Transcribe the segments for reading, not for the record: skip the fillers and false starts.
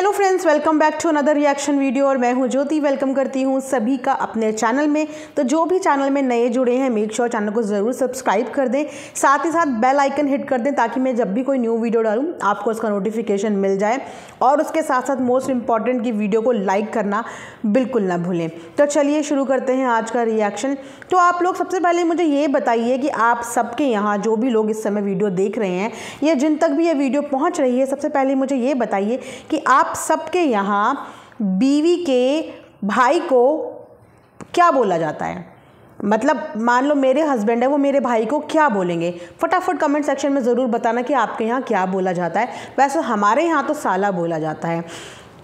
Hello friends, welcome back to another reaction video. और मैं हूं ज्योति, वेलकम करती हूं सभी का अपने चैनल में। तो जो भी चैनल में नए जुड़े हैं, मेक श्योर चैनल को ज़रूर सब्सक्राइब कर दें, साथ ही साथ बेल आइकन हिट कर दें ताकि मैं जब भी कोई न्यू वीडियो डालूं आपको उसका नोटिफिकेशन मिल जाए। और उसके साथ साथ मोस्ट इंपॉर्टेंट की वीडियो को लाइक करना बिल्कुल ना भूलें। तो चलिए शुरू करते हैं आज का रिएक्शन। तो आप लोग सबसे पहले मुझे ये बताइए कि आप सबके यहाँ जो भी लोग इस समय वीडियो देख रहे हैं या जिन तक भी ये वीडियो पहुँच रही है, सबसे पहले मुझे ये बताइए कि आप सबके यहाँ बीवी के भाई को क्या बोला जाता है। मतलब मान लो मेरे हस्बैंड है, वो मेरे भाई को क्या बोलेंगे। फटाफट कमेंट सेक्शन में ज़रूर बताना कि आपके यहाँ क्या बोला जाता है। वैसे हमारे यहाँ तो साला बोला जाता है।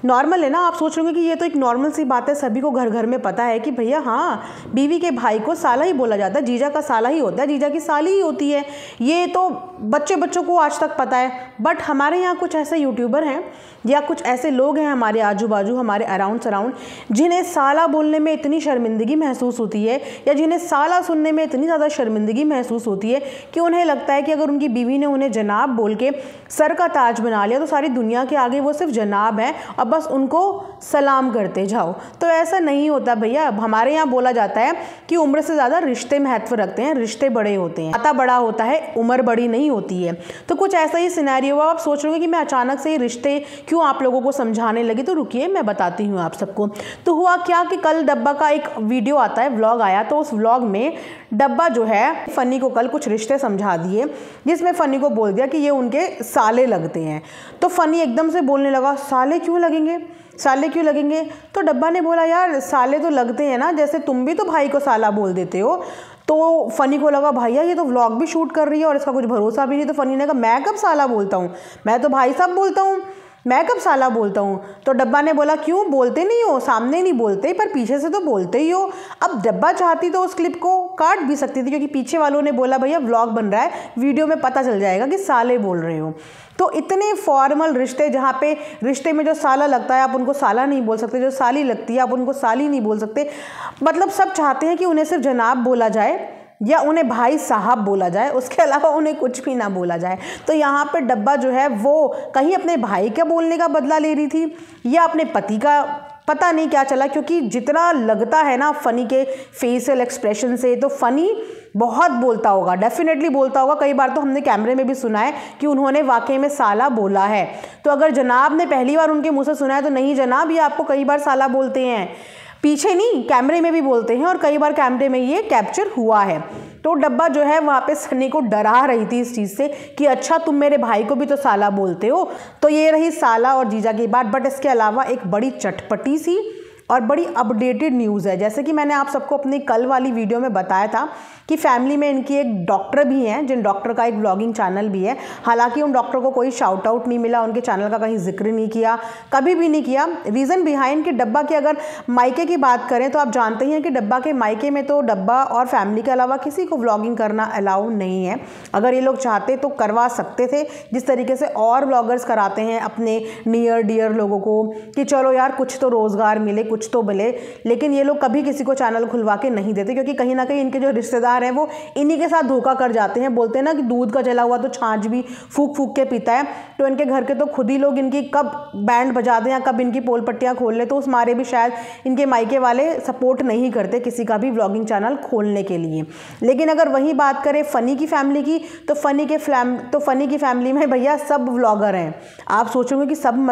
नॉर्मल है ना। आप सोच रहे कि ये तो एक नॉर्मल सी बात है, सभी को घर घर में पता है कि भैया हाँ, बीवी के भाई को साला ही बोला जाता है, जीजा का साला ही होता है, जीजा की साली ही होती है। ये तो बच्चों को आज तक पता है। बट हमारे यहाँ कुछ ऐसे यूट्यूबर हैं या कुछ ऐसे लोग हैं हमारे आजू बाजू, हमारे अराउंड सराउंड, जिन्हें साला बोलने में इतनी शर्मिंदगी महसूस होती है या जिन्हें साला सुनने में इतनी ज़्यादा शर्मिंदगी महसूस होती है कि उन्हें लगता है कि अगर उनकी बीवी ने उन्हें जनाब बोल के सर का ताज बना लिया तो सारी दुनिया के आगे वो सिर्फ जनाब है और बस उनको सलाम करते जाओ। तो ऐसा नहीं होता भैया। हमारे यहाँ बोला जाता है कि उम्र से ज़्यादा रिश्ते महत्व रखते हैं, रिश्ते बड़े होते हैं, नाता बड़ा होता है, उम्र बड़ी नहीं होती है। तो कुछ ऐसा ही सिनेरियो हुआ। आप सोच रहे हो कि मैं अचानक से ये रिश्ते क्यों आप लोगों को समझाने लगी, तो रुकिए मैं बताती हूँ आप सबको। तो हुआ क्या कि कल डब्बा का एक वीडियो आता है, व्लॉग आया। तो उस व्लॉग में डब्बा जो है फनी को कल कुछ रिश्ते समझा दिए, जिसमें फनी को बोल दिया कि ये उनके साले लगते हैं। तो फनी एकदम से बोलने लगा, साले क्यों लगेंगे, साले क्यों लगेंगे। तो डब्बा ने बोला, यार साले तो लगते हैं ना, जैसे तुम भी तो भाई को साला बोल देते हो। तो फनी को लगा भैया ये तो व्लॉग भी शूट कर रही है और इसका कुछ भरोसा भी नहीं। तो फनी ने कहा, मैं कब साला बोलता हूँ, मैं तो भाई साहब बोलता हूँ, मैं कब साला बोलता हूँ। तो डब्बा ने बोला, क्यों बोलते नहीं हो, सामने नहीं बोलते पर पीछे से तो बोलते ही हो। अब डब्बा चाहती तो उस क्लिप को काट भी सकती थी, क्योंकि पीछे वालों ने बोला भैया व्लॉग बन रहा है, वीडियो में पता चल जाएगा कि साले बोल रहे हो। तो इतने फॉर्मल रिश्ते, जहाँ पे रिश्ते में जो साला लगता है आप उनको साला नहीं बोल सकते, जो साली लगती है आप उनको साली नहीं बोल सकते। मतलब सब चाहते हैं कि उन्हें सिर्फ जनाब बोला जाए या उन्हें भाई साहब बोला जाए, उसके अलावा उन्हें कुछ भी ना बोला जाए। तो यहाँ पे डब्बा जो है वो कहीं अपने भाई के बोलने का बदला ले रही थी या अपने पति का, पता नहीं क्या चला। क्योंकि जितना लगता है ना फनी के फेशियल एक्सप्रेशन से, तो फनी बहुत बोलता होगा, डेफिनेटली बोलता होगा। कई बार तो हमने कैमरे में भी सुना है कि उन्होंने वाकई में साला बोला है। तो अगर जनाब ने पहली बार उनके मुँह से सुना है तो नहीं जनाब, ये आपको कई बार साला बोलते हैं, पीछे नहीं कैमरे में भी बोलते हैं, और कई बार कैमरे में ये कैप्चर हुआ है। तो डब्बा जो है वहाँ पे सनी को डरा रही थी इस चीज़ से कि अच्छा तुम मेरे भाई को भी तो साला बोलते हो। तो ये रही साला और जीजा की बात। बट इसके अलावा एक बड़ी चटपटी सी और बड़ी अपडेटेड न्यूज़ है। जैसे कि मैंने आप सबको अपनी कल वाली वीडियो में बताया था कि फैमिली में इनकी एक डॉक्टर भी हैं, जिन डॉक्टर का एक व्लॉगिंग चैनल भी है। हालांकि उन डॉक्टर को कोई शाउट आउट नहीं मिला, उनके चैनल का कहीं जिक्र नहीं किया, कभी भी नहीं किया। रीज़न बिहाइंड कि डब्बा की अगर मायके की बात करें तो आप जानते हैं कि डब्बा के मायके में तो डब्बा और फैमिली के अलावा किसी को व्लॉगिंग करना अलाउ नहीं है। अगर ये लोग चाहते तो करवा सकते थे, जिस तरीके से और व्लॉगर्स कराते हैं अपने नियर डियर लोगों को कि चलो यार कुछ तो रोज़गार मिले, कुछ तो मिले। लेकिन ये लोग कभी किसी को चैनल खुलवा के नहीं देते, क्योंकि कहीं ना कहीं इनके जो रिश्तेदार हैं वो इन्हीं के साथ धोखा कर जाते हैं। बोलते हैं ना कि दूध का जला हुआ तो छाछ भी फूक फूक के पीता है। तो इनके घर के तो खुद ही लोग इनकी कब बैंड बजा दें या कब इनकी पोल पट्टियाँ खोल लें, तो उस मारे भी शायद इनके मायके वाले सपोर्ट नहीं करते किसी का भी व्लॉगिंग चैनल खोलने के लिए। लेकिन अगर वही बात करें फनी की फैमिली की, तो फनी की फैमिली में भैया सब व्लॉगर हैं। आप सोचोगे कि सब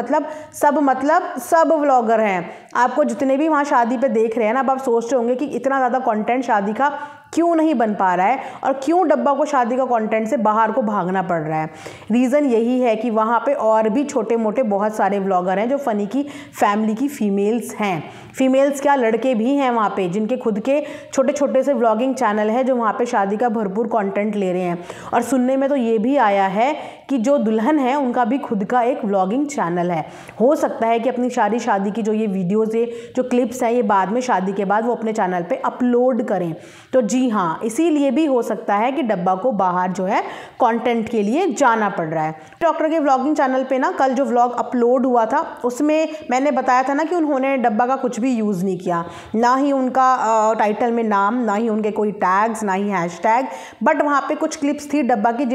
व्लॉगर हैं। आपको जितने भी वहाँ शादी पे देख रहे हैं ना, अब आप सोच रहे होंगे कि इतना ज़्यादा कंटेंट शादी का क्यों नहीं बन पा रहा है और क्यों डब्बा को शादी का कंटेंट से बाहर को भागना पड़ रहा है। रीज़न यही है कि वहाँ पे और भी छोटे मोटे बहुत सारे व्लॉगर हैं जो फनी की फैमिली की फीमेल्स हैं। फीमेल्स क्या, लड़के भी हैं वहाँ पे, जिनके खुद के छोटे छोटे से व्लॉगिंग चैनल है, जो वहाँ पे शादी का भरपूर कंटेंट ले रहे हैं। और सुनने में तो ये भी आया है कि जो दुल्हन है उनका भी खुद का एक व्लॉगिंग चैनल है। हो सकता है कि अपनी शादी की जो ये वीडियोज़ है, जो क्लिप्स हैं, ये बाद में शादी के बाद वो अपने चैनल पे अपलोड करें। तो जी हाँ, इसीलिए भी हो सकता है कि डब्बा को बाहर जो है कंटेंट के लिए जाना पड़ रहा है। डॉक्टर के व्लॉगिंग चैनल पे ना कल जो व्लॉग अपलोड हुआ था उसमें मैंने बताया था ना कि उन्होंने डब्बा का कुछ भी यूज़ नहीं किया, ना ही उनका टाइटल में नाम, ना ही उनके कोई टैग्स, ना ही हैशटैग। बट वहाँ पे कुछ क्लिप्स थी डब्बा की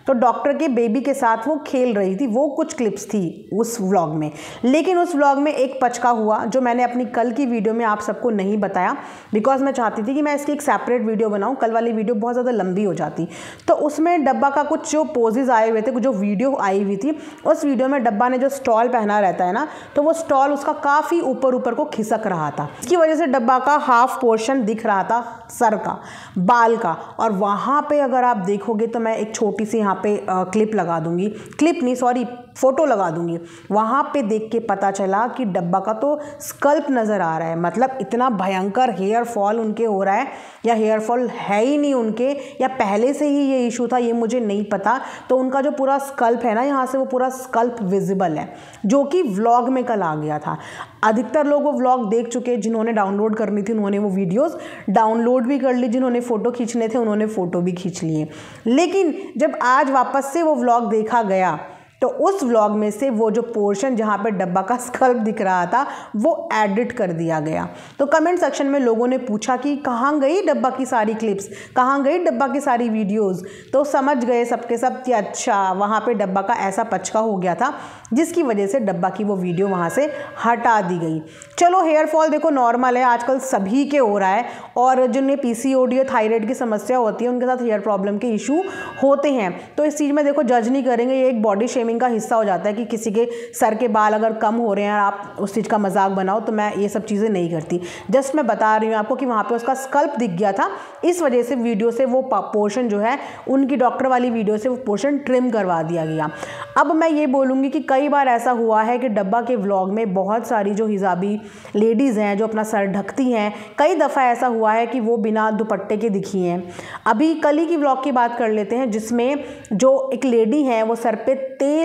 तो डॉक्टर के बेबी के साथ वो खेल रही थी। वो कुछ क्लिप्स थी उस व्लॉग में। लेकिन उस व्लॉग में एक पचका हुआ जो मैंने अपनी कल की वीडियो में आप सबको नहीं बताया, बिकॉज मैं चाहती थी कि मैं इसकी एक सेपरेट वीडियो बनाऊँ। कल वाली वीडियो बहुत ज़्यादा लंबी हो जाती। तो उसमें डब्बा का कुछ जो पोजेज आए हुए थे, जो वीडियो आई हुई थी, उस वीडियो में डब्बा ने जो स्टॉल पहना रहता है ना, तो वो स्टॉल उसका काफ़ी ऊपर ऊपर को खिसक रहा था। इसकी वजह से डब्बा का हाफ पोर्शन दिख रहा था, सर का, बाल का। और वहाँ पे अगर आप देखोगे तो मैं एक छोटी सी यहाँ पे क्लिप लगा दूंगी, क्लिप नहीं सॉरी फोटो लगा दूंगी। वहाँ पे देख के पता चला कि डब्बा का तो स्कल्प नज़र आ रहा है। मतलब इतना भयंकर हेयर फॉल उनके हो रहा है, या हेयर फॉल है ही नहीं उनके, या पहले से ही ये इशू था, ये मुझे नहीं पता। तो उनका जो पूरा स्कल्प है ना, यहाँ से वो पूरा स्कल्प विजिबल है, जो कि व्लॉग में कल आ गया था। अधिकतर लोग वो व्लॉग देख चुके, जिन्होंने डाउनलोड करनी थी उन्होंने वो वीडियोस डाउनलोड भी कर ली, जिन्होंने फ़ोटो खींचने थे उन्होंने फ़ोटो भी खींच लिए। लेकिन जब आज वापस से वो व्लॉग देखा गया तो उस व्लॉग में से वो जो पोर्शन जहाँ पे डब्बा का स्कल्प दिख रहा था वो एडिट कर दिया गया। तो कमेंट सेक्शन में लोगों ने पूछा कि कहाँ गई डब्बा की सारी क्लिप्स, कहाँ गई डब्बा की सारी वीडियोस। तो समझ गए सबके सब कि अच्छा वहाँ पे डब्बा का ऐसा पचका हो गया था, जिसकी वजह से डब्बा की वो वीडियो वहाँ से हटा दी गई। चलो हेयर फॉल देखो नॉर्मल है, आजकल सभी के हो रहा है, और जिन्हें पीसीओडी या थायराइड की समस्या होती है उनके साथ हेयर प्रॉब्लम के इशू होते हैं। तो इस चीज़ में देखो जज नहीं करेंगे, ये एक बॉडी शेमिंग का हिस्सा हो जाता है कि किसी के सर के बाल अगर कम हो रहे हैं और आप उस चीज़ का मजाक बनाओ। तो मैं ये सब चीज़ें नहीं करती, जस्ट मैं बता रही हूँ आपको कि वहाँ पे उसका स्कल्प दिख गया था, इस वजह से वीडियो से वो पोर्शन जो है उनकी डॉक्टर वाली वीडियो से वो पोर्शन ट्रिम करवा दिया गया। अब मैं ये बोलूँगी कि कई बार ऐसा हुआ है कि डब्बा के व्लॉग में बहुत सारी जो हिजाबी लेडीज़ हैं जो अपना सर ढकती हैं, कई दफ़ा ऐसा हुआ है कि वो बिना दुपट्टे के दिखी हैं। अभी कल ही की व्लॉग की बात कर लेते हैं, जिसमें जो एक लेडी है वो सर पे तेल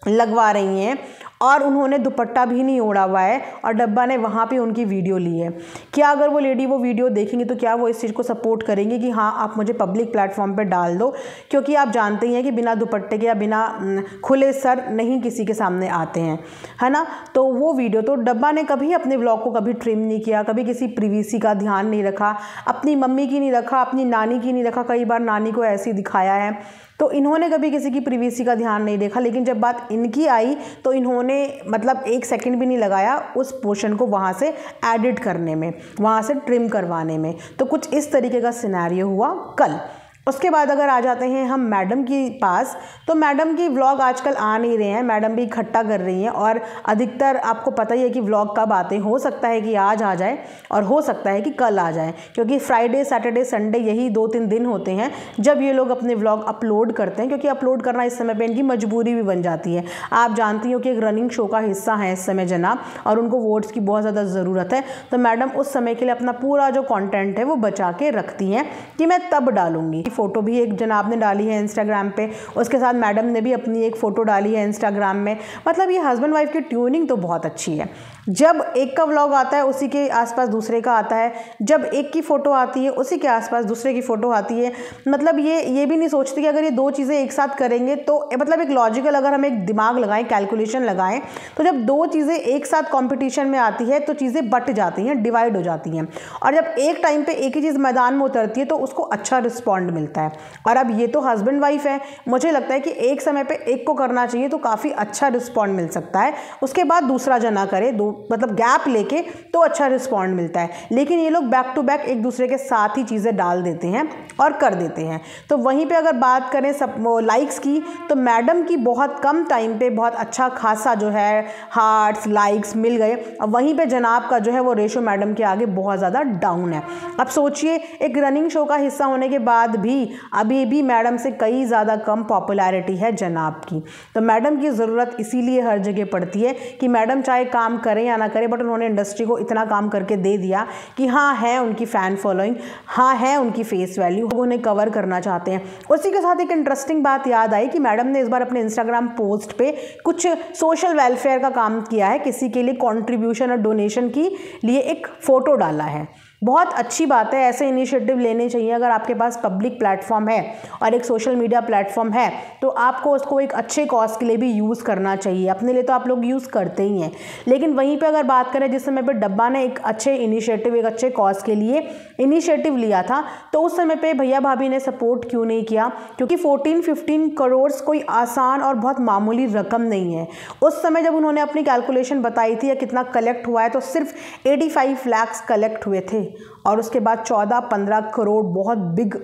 लगवा रही हैं और उन्होंने दुपट्टा भी नहीं ओढ़ा हुआ है, और डब्बा ने वहाँ पे उनकी वीडियो ली है। क्या अगर वो लेडी वो वीडियो देखेंगी तो क्या वो इस चीज़ को सपोर्ट करेंगे कि हाँ आप मुझे पब्लिक प्लेटफॉर्म पे डाल दो? क्योंकि आप जानते ही हैं कि बिना दुपट्टे के या बिना खुले सर नहीं किसी के सामने आते हैं, है ना। तो वो वीडियो तो डब्बा ने कभी अपने व्लॉग को कभी ट्रिम नहीं किया, कभी किसी प्रिवेसी का ध्यान नहीं रखा, अपनी मम्मी की नहीं रखा, अपनी नानी की नहीं रखा, कई बार नानी को ऐसे दिखाया है। तो इन्होंने कभी किसी की प्रिवेसी का ध्यान नहीं देखा। लेकिन जब बात इनकी आई तो इन्होंने मतलब एक सेकंड भी नहीं लगाया उस पोर्शन को वहाँ से एडिट करने में, वहाँ से ट्रिम करवाने में। तो कुछ इस तरीके का सिनेरियो हुआ कल। उसके बाद अगर आ जाते हैं हम मैडम के पास, तो मैडम की व्लॉग आजकल आ नहीं रहे हैं, मैडम भी इकट्ठा कर रही हैं। और अधिकतर आपको पता ही है कि व्लॉग कब आते हैं, हो सकता है कि आज आ जाए और हो सकता है कि कल आ जाए, क्योंकि फ्राइडे सैटरडे संडे यही 2-3 दिन होते हैं जब ये लोग अपने व्लॉग अपलोड करते हैं, क्योंकि अपलोड करना इस समय पर इनकी मजबूरी भी बन जाती है। आप जानती हो कि एक रनिंग शो का हिस्सा है इस समय जनाब, और उनको वोट्स की बहुत ज़्यादा ज़रूरत है। तो मैडम उस समय के लिए अपना पूरा जो कॉन्टेंट है वो बचा के रखती हैं कि मैं तब डालूंगी। फ़ोटो भी एक जनाब ने डाली है इंस्टाग्राम पे, उसके साथ मैडम ने भी अपनी एक फ़ोटो डाली है इंस्टाग्राम में। मतलब ये हस्बैंड वाइफ की ट्यूनिंग तो बहुत अच्छी है। जब एक का व्लॉग आता है उसी के आसपास दूसरे का आता है, जब एक की फ़ोटो आती है उसी के आसपास दूसरे की फ़ोटो आती है। मतलब ये भी नहीं सोचती कि अगर ये दो चीज़ें एक साथ करेंगे तो मतलब एक लॉजिकल अगर हम एक दिमाग लगाएं, कैलकुलेशन लगाएं, तो जब दो चीज़ें एक साथ कॉम्पिटिशन में आती है तो चीज़ें बट जाती हैं, डिवाइड हो जाती हैं। और जब एक टाइम पर एक ही चीज़ मैदान में उतरती है तो उसको अच्छा रिस्पॉन्ड मिलता है। और अब ये तो हस्बैंड वाइफ है, मुझे लगता है कि एक समय पे एक को करना चाहिए तो काफ़ी अच्छा रिस्पॉन्ड मिल सकता है, उसके बाद दूसरा जना करे, मतलब गैप लेके, तो अच्छा रिस्पॉन्ड मिलता है। लेकिन ये लोग बैक टू बैक एक दूसरे के साथ ही चीज़ें डाल देते हैं और कर देते हैं। तो वहीं पे अगर बात करें सब लाइक्स की, तो मैडम की बहुत कम टाइम पे बहुत अच्छा खासा जो है हार्ट्स लाइक्स मिल गए, और वहीं पे जनाब का जो है वो रेशो मैडम के आगे बहुत ज़्यादा डाउन है। अब सोचिए एक रनिंग शो का हिस्सा होने के बाद भी अभी भी मैडम से कई ज़्यादा कम पॉपुलैरिटी है जनाब की। तो मैडम की ज़रूरत इसीलिए हर जगह पड़ती है कि मैडम चाहे काम करें या ना करें, बट उन्होंने इंडस्ट्री को इतना काम करके दे दिया कि हाँ है उनकी फ़ैन फॉलोइंग, हाँ है उनकी फेस वैल्यू, वो उन्हें कवर करना चाहते हैं। उसी के साथ एक इंटरेस्टिंग बात याद आई कि मैडम ने इस बार अपने इंस्टाग्राम पोस्ट पे कुछ सोशल वेलफेयर का काम किया है, किसी के लिए कॉन्ट्रीब्यूशन और डोनेशन की लिए एक फ़ोटो डाला है। बहुत अच्छी बात है, ऐसे इनिशिएटिव लेने चाहिए। अगर आपके पास पब्लिक प्लेटफॉर्म है और एक सोशल मीडिया प्लेटफॉर्म है तो आपको उसको एक अच्छे कॉज के लिए भी यूज़ करना चाहिए। अपने लिए तो आप लोग यूज़ करते ही हैं, लेकिन वहीं पे अगर बात करें जिस समय पे डब्बा ने एक अच्छे इनिशिएटिव, एक अच्छे कॉज के लिए इनिशिएटिव लिया था, तो उस समय पे भैया भाभी ने सपोर्ट क्यों नहीं किया? क्योंकि 14-15 करोड़ कोई आसान और बहुत मामूली रकम नहीं है। उस समय जब उन्होंने अपनी कैलकुलेशन बताई थी या कितना कलेक्ट हुआ है, तो सिर्फ 85 लाख कलेक्ट हुए थे और उसके बाद 14-15 करोड़ बहुत बिग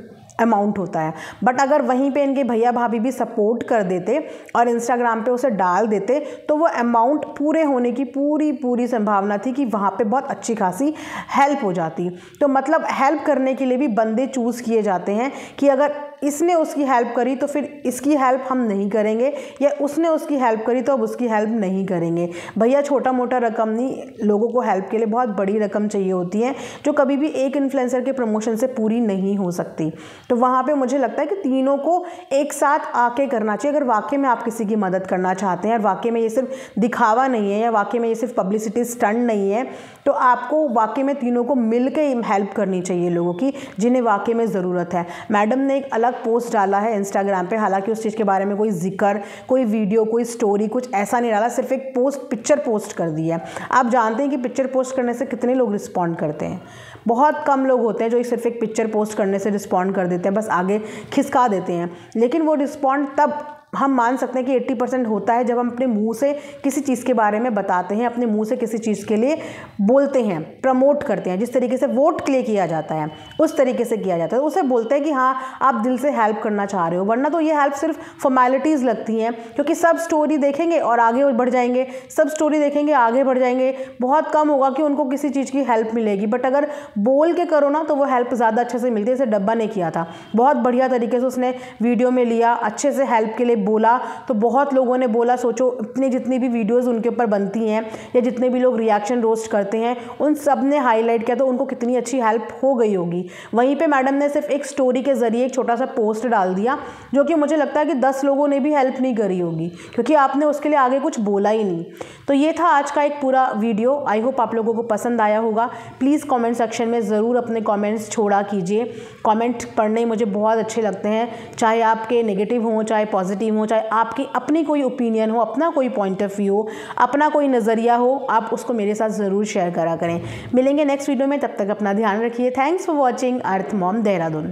अमाउंट होता है। बट अगर वहीं पे इनके भैया भाभी भी सपोर्ट कर देते और इंस्टाग्राम पे उसे डाल देते तो वो अमाउंट पूरे होने की पूरी संभावना थी कि वहाँ पे बहुत अच्छी खासी हेल्प हो जाती। तो मतलब हेल्प करने के लिए भी बंदे चूज़ किए जाते हैं कि अगर इसने उसकी हेल्प करी तो फिर इसकी हेल्प हम नहीं करेंगे, या उसने उसकी हेल्प करी तो अब उसकी हेल्प नहीं करेंगे। भैया छोटा मोटा रकम नहीं, लोगों को हेल्प के लिए बहुत बड़ी रकम चाहिए होती है जो कभी भी एक इन्फ्लुएंसर के प्रमोशन से पूरी नहीं हो सकती। तो वहाँ पे मुझे लगता है कि तीनों को एक साथ आके करना चाहिए। अगर वाकई में आप किसी की मदद करना चाहते हैं और वाकई में ये सिर्फ दिखावा नहीं है या वाकई में ये सिर्फ पब्लिसिटी स्टंट नहीं है, तो आपको वाकई में तीनों को मिल के हेल्प करनी चाहिए लोगों की जिन्हें वाकई में ज़रूरत है। मैडम ने एक अलग पोस्ट डाला है इंस्टाग्राम पे, हालांकि उस चीज़ के बारे में कोई जिक्र, कोई वीडियो, कोई स्टोरी कुछ ऐसा नहीं डाला, सिर्फ एक पिक्चर पोस्ट कर दी है। आप जानते हैं कि पिक्चर पोस्ट करने से कितने लोग रिस्पॉन्ड करते हैं? बहुत कम लोग होते हैं जो सिर्फ एक पिक्चर पोस्ट करने से रिस्पॉन्ड कर देते हैं, बस आगे खिसका देते हैं। लेकिन वो रिस्पॉन्ड तब हम मान सकते हैं कि 80% होता है जब हम अपने मुंह से किसी चीज़ के बारे में बताते हैं, अपने मुंह से किसी चीज़ के लिए बोलते हैं, प्रमोट करते हैं। जिस तरीके से वोट के लिए किया जाता है उस तरीके से किया जाता है, उसे बोलते हैं कि हाँ आप दिल से हेल्प करना चाह रहे हो। वरना तो ये हेल्प सिर्फ फॉर्मेलिटीज़ लगती हैं, क्योंकि सब स्टोरी देखेंगे और आगे बढ़ जाएंगे, सब स्टोरी देखेंगे आगे बढ़ जाएंगे। बहुत कम होगा कि उनको किसी चीज़ की हेल्प मिलेगी। बट अगर बोल के करो ना तो वो हेल्प ज़्यादा अच्छे से मिलती है। जैसे डब्बा ने किया था, बहुत बढ़िया तरीके से उसने वीडियो में लिया, अच्छे से हेल्प के लिए बोला, तो बहुत लोगों ने बोला। सोचो इतनी जितनी भी वीडियोस उनके ऊपर बनती हैं या जितने भी लोग रिएक्शन रोस्ट करते हैं उन सब ने हाईलाइट किया, तो उनको कितनी अच्छी हेल्प हो गई होगी। वहीं पे मैडम ने सिर्फ एक स्टोरी के ज़रिए एक छोटा सा पोस्ट डाल दिया, जो कि मुझे लगता है कि 10 लोगों ने भी हेल्प नहीं करी होगी, क्योंकि आपने उसके लिए आगे कुछ बोला ही नहीं। तो ये था आज का एक पूरा वीडियो। आई होप आप लोगों को पसंद आया होगा। प्लीज़ कॉमेंट सेक्शन में ज़रूर अपने कॉमेंट्स छोड़ा कीजिए। कॉमेंट पढ़ने मुझे बहुत अच्छे लगते हैं, चाहे आपके नेगेटिव हों, चाहे पॉजिटिव हों, चाहे आपकी अपनी कोई ओपिनियन हो, अपना कोई पॉइंट ऑफ व्यू हो, अपना कोई नज़रिया हो, आप उसको मेरे साथ ज़रूर शेयर करा करें। मिलेंगे नेक्स्ट वीडियो में, तब तक अपना ध्यान रखिए। Thanks for watching earth mom Dehradun.